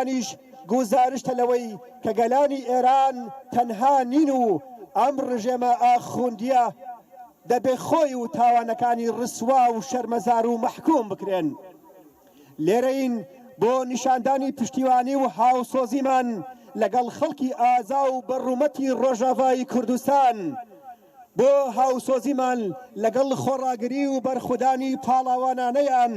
نیش گزارشتە لەوەی کە گەلانی ئێران تەنها نین و ئەم ڕژێمە ئاخوندیە دەبێ خۆی و تاوانەکانی ڕسوا و شەرمەزار و مەحکوم بکرێن. لێرەین بۆ نیشاندانی پشتیوانی و هاوسۆزیمان لەگەڵ خەڵکی ئازا و بەڕوومەتی ڕۆژاوای کوردستان، بۆ هاوسۆزیمان لەگەڵ خۆڕاگری و بەرخودانی پاڵاوانانەیان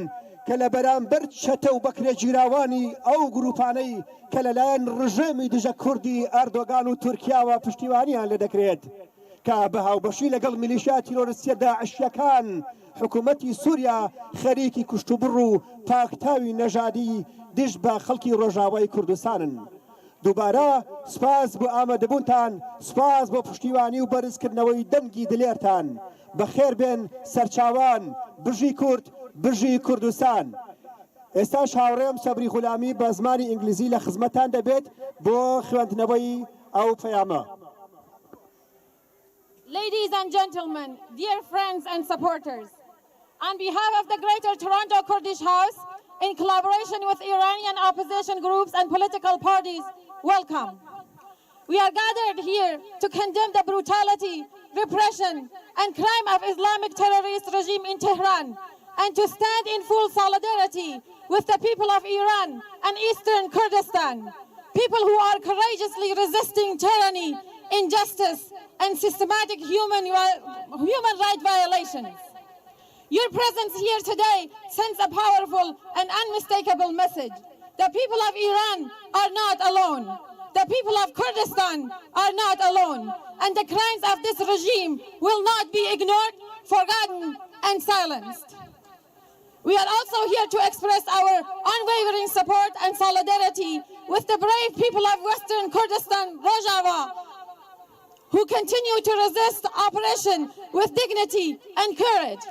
کە لە بەرامبەر چەتە و بەکرێ گیراوانی ئەو گروپانەی کە لەلایەن ڕژێمی دژە کوردی ئەردۆگان و تورکیاوە پشتیوانیان لێ دەکرێت کە بە هاوبەشی لەگەڵ میلیشیا تیرۆریستیە داعشیەکان حکوومەتی سووریا خەریکی کوشتوبڕ و پاکتاوی نەژادی دژ بە خەڵکی ڕۆژاوای کوردستانن. دووبارە سپاس بۆ ئامادەبوونتان، سپاس بۆ پشتیوانی و بەرزکردنەوەی دەنگی دلێرتان. بەخێر بێن سەرچاوان بژی کورد، بژی کوردستان. ئێستا هاوڕێم سەبری غولامی بە زمانی ئینگلیزی لە خزمەتان دەبێت بۆ خوێندنەوەی ئەو پەیامە. Ladies and gentlemen, dear friends and supporters, on behalf of the Greater Toronto Kurdish House, in collaboration with Iranian opposition groups and political parties, welcome. We are gathered here to condemn the brutality, repression, and crime of Islamic terrorist regime in Tehran, and to stand in full solidarity with the people of Iran and Eastern Kurdistan, people who are courageously resisting tyranny, injustice, and systematic human right violations. Your presence here today sends a powerful and unmistakable message. The people of Iran are not alone. The people of Kurdistan are not alone. And the crimes of this regime will not be ignored, forgotten, and silenced. We are also here to express our unwavering support and solidarity with the brave people of Western Kurdistan, Rojava, who continue to resist oppression with dignity and courage.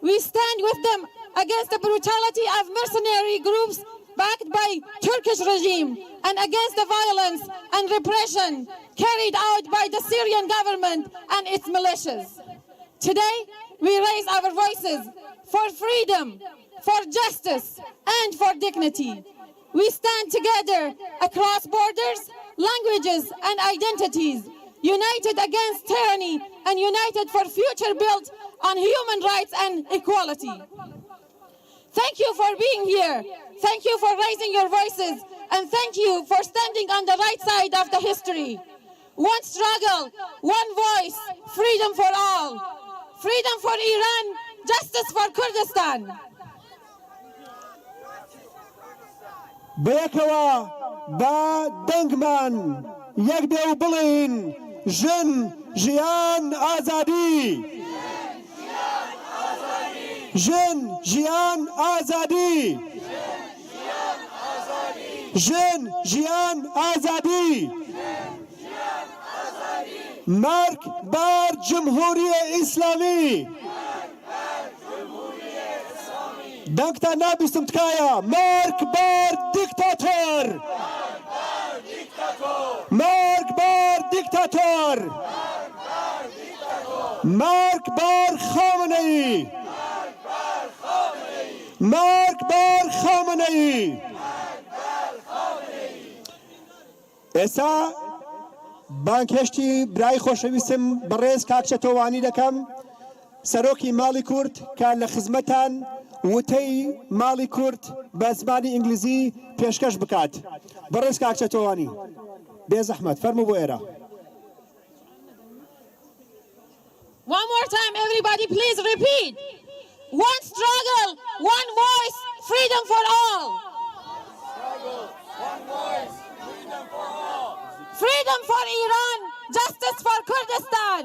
We stand with them against the brutality of mercenary groups backed by Turkish regime and against the violence and repression carried out by the Syrian government and its militias. Today, we raise our voices for freedom, for justice, and for dignity. We stand together across borders, languages, and identities, united against tyranny and united for future built on human rights and equality. Thank you for being here. Thank you for raising your voices. And thank you for standing on the right side of the history. One struggle, one voice, freedom for all. Freedom for Iran, justice for Kurdistan. بەیەکەوە با دەنگمان یەک بێ و بڵێین ژن ژیان ئازادی، ژن ژیان ئازادی، ژن ژیان ئازادی، مەرگ بەر جمهوریە ئیسلامی. دەنگتان نابیستم تکایە. مەرگ بەر دیکتاتۆر، مەرگ بەر دیکتاتۆر، مەرگ بەر خامنەئی، مەرگ بەر خامنەئی. ئێستا بانکێشتی برای خۆشەویستم بەڕێز کاکچەتۆوانی دەکەم، سەرۆکی ماڵی کورد کە لە خزمەتان وتەی ماڵی کورد بە زمانی ئینگلیزی پێشکەش بکات. بەڕێز کاکچەتۆوانی بێزەحمەت فەرموو بۆ ئێرە. One more time, everybody, please repeat. One struggle, one voice, freedom for all. One voice, freedom for all. Freedom for Iran, justice for Kurdistan.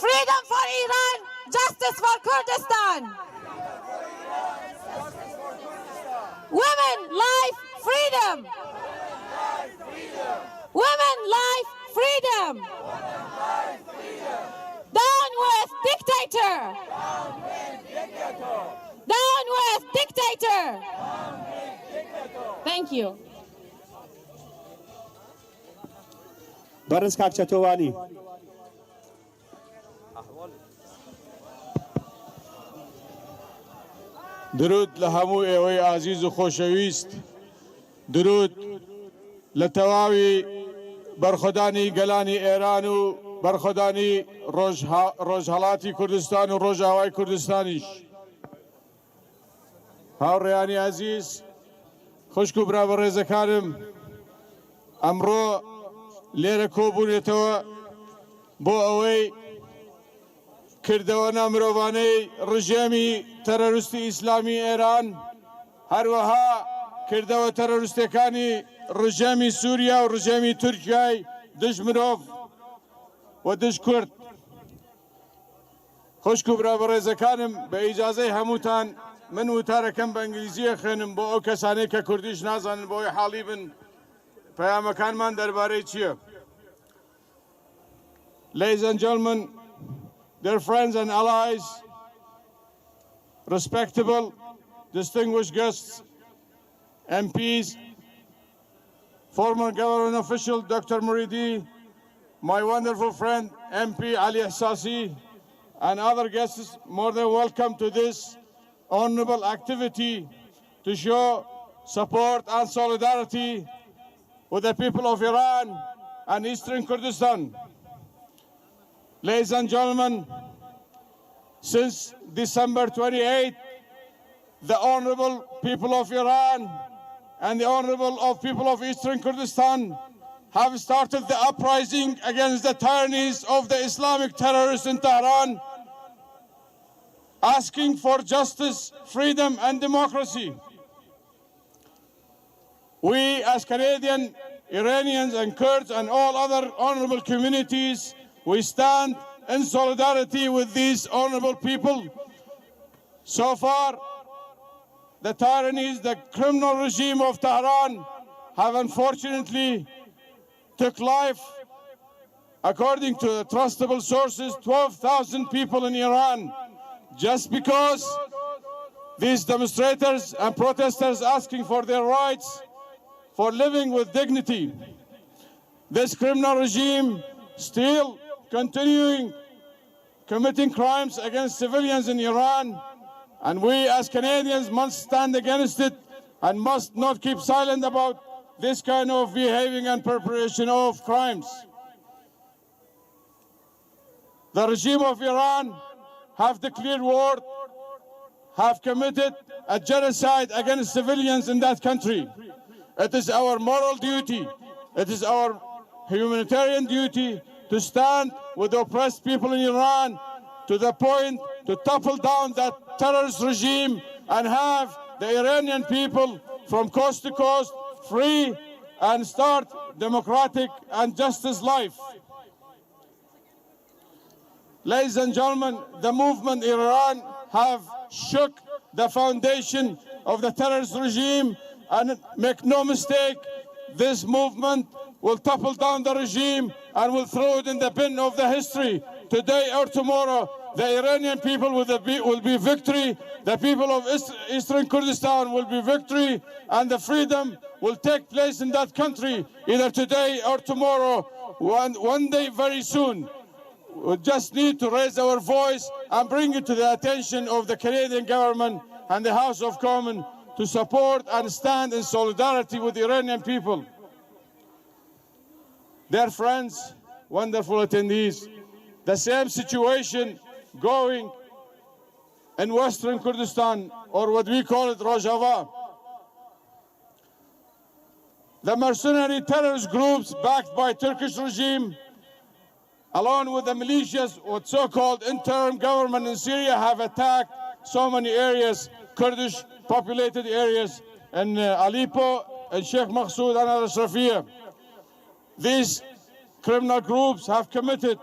Freedom for Iran, justice for Kurdistan. Women, life, freedom. Women, life, freedom. Down with dictator. Down with dictator. Thank you. بەڕێز کاکچەتۆوانی. درود لهمو اوی عزیز و خوشویست. درود لتواوی برخدانی گلانی ایران و برخدانی روجهلاتی کردستان و روجهوای کردستانیش. هاوڕێیانی عزیز، خوشک و برا بەڕێزەکانم، ئەمڕۆ لێرە کۆبوونێتەوە بۆ ئەوەی کردەوە مرۆڤانەی ڕژێمی تەرۆریستی ئیسلامی ئێران، هەروەها کردەوە تەرۆریستەکانی ڕژێمی سووریا و ڕژێمی تورکیای دژ مرۆڤ و دژ کورد. خوشک و برا بەڕێزەکانم، بە ئیجازەی هەمووتان من وتارەکەم بە ئینگلیزیە خوێنم بۆ ئەو کەسانەی کە کوردیش نازانن بۆی حاڵی بن پەیامەکانمان دەربارەی چییە. Ladies and gentlemen, dear friends and allies, respectable, distinguished guests, MPs, former government official Dr. Muridi, my wonderful friend MP Ali Ihsasi, and other guests, more than welcome to this honorable activity to show support and solidarity with the people of Iran and Eastern Kurdistan. Ladies and gentlemen, since December 28, the honorable people of Iran and the honorable people of Eastern Kurdistan have started the uprising against the tyrannies of the Islamic terrorists in Tehran, asking for justice, freedom, and democracy. We, as Canadian, Iranians, and Kurds, and all other honorable communities, we stand in solidarity with these honorable people. So far, the tyrannies, the criminal regime of Tehran have unfortunately took life, according to trustable sources, 12,000 people in Iran, just because these demonstrators and protesters asking for their rights, for living with dignity. This criminal regime still continuing committing crimes against civilians in Iran, and we as Canadians must stand against it and must not keep silent about this kind of behaving and preparation of crimes. The regime of Iran have declared war, have committed a genocide against civilians in that country. It is our moral duty, it is our humanitarian duty to stand with the oppressed people in Iran to the point to topple down that terrorist regime and have the Iranian people from coast to coast free and start democratic and justice life. Ladies and gentlemen, the movement in Iran have shook the foundation of the terrorist regime, and make no mistake, this movement will topple down the regime and will throw it in the bin of the history. Today or tomorrow, the Iranian people will be victory, the people of Eastern Kurdistan will be victory, and the freedom will take place in that country, either today or tomorrow, one day very soon. We just need to raise our voice and bring it to the attention of the Canadian government and the House of Commons to support and stand in solidarity with the Iranian people. Dear friends, wonderful attendees, the same situation going in Western Kurdistan, or what we call it Rojava. The mercenary terrorist groups backed by Turkish regime, along with the militias, what so-called interim government in Syria, have attacked so many areas, Kurdish populated areas in Aleppo and Sheikh Maqsood and al-Ashrafiyya. These criminal groups have committed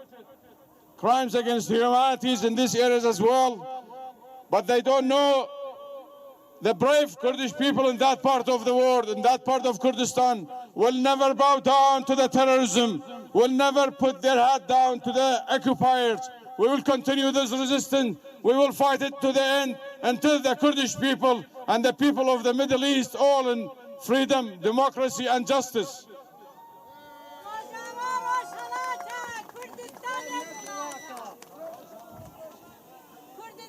crimes against humanities in these areas as well, but they don't know the brave Kurdish people in that part of the world, in that part of Kurdistan, will never bow down to the terrorism, will never put their head down to the occupiers. We will continue this resistance. We will fight it to the end until the Kurdish people and the people of the Middle East all in freedom, democracy, and justice.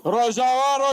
Rojava